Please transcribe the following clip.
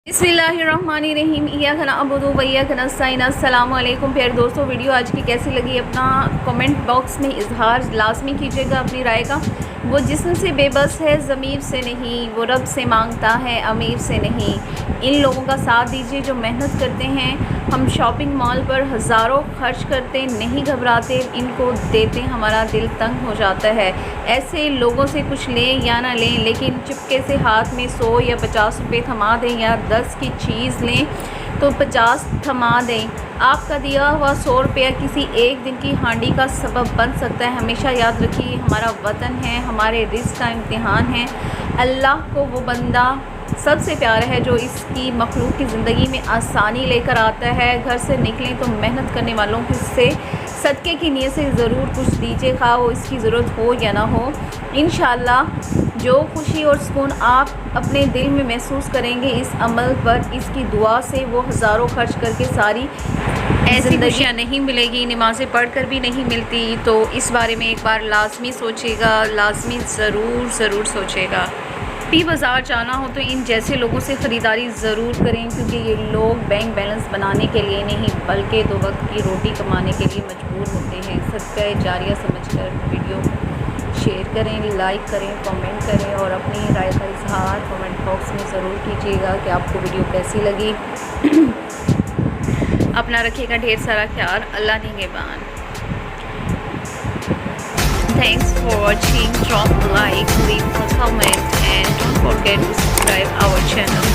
बिस्मिल्लाहिर्रहमानिर्रहीम इय्याका नअबुदु व इय्याका नस्तईन। अस्सलामु अलैकुम प्यारे दोस्तों, वीडियो आज की कैसी लगी अपना कमेंट बॉक्स में इजहार लाजमी कीजिएगा अपनी राय का। वो जिस्म से बेबस है ज़मीर से नहीं, वो रब से मांगता है अमीर से नहीं। इन लोगों का साथ दीजिए जो मेहनत करते हैं। हम शॉपिंग मॉल पर हज़ारों खर्च करते नहीं घबराते, इनको देते हमारा दिल तंग हो जाता है। ऐसे लोगों से कुछ लें या ना लें, लेकिन चुपके से हाथ में 100 या 50 रुपये थमा दें या 10 की चीज़ लें तो 50 थमा दें। आपका दिया हुआ 100 रुपया किसी एक दिन की हांडी का सबब बन सकता है। हमेशा याद रखिए, हमारा वतन है, हमारे रिज़्क़ का इम्तिहान है। अल्लाह को वो बंदा सबसे प्यारा है जो इसकी मखलूक की ज़िंदगी में आसानी लेकर आता है। घर से निकलें तो मेहनत करने वालों से सदक़े की नीयत से ज़रूर कुछ दीजिए, खा वो इसकी ज़रूरत हो या ना हो। इंशाअल्लाह जो खुशी और सुकून आप अपने दिल में महसूस करेंगे इस अमल पर, इसकी दुआ से वो हज़ारों खर्च करके सारी ऐसी खुशियाँ नहीं मिलेगी, नमाज़ें पढ़ कर भी नहीं मिलती। तो इस बारे में एक बार लाजमी सोचिएगा, लाजमी ज़रूर सोचिएगा। भी बाज़ार जाना हो तो इन जैसे लोगों से ख़रीदारी ज़रूर करें, क्योंकि ये लोग बैंक बैलेंस बनाने के लिए नहीं बल्कि 2 वक्त की रोटी कमाने के लिए मजबूर होते हैं। सदका जारिया समझकर वीडियो शेयर करें, लाइक करें, कमेंट करें और अपनी राय का इजहार कमेंट बॉक्स में ज़रूर कीजिएगा कि आपको वीडियो कैसी लगी। अपना रखिएगा ढेर सारा ख्याल। अल्लाह निगहबान। Thanks for watching. Drop a like, leave a comment and don't forget to subscribe our channel.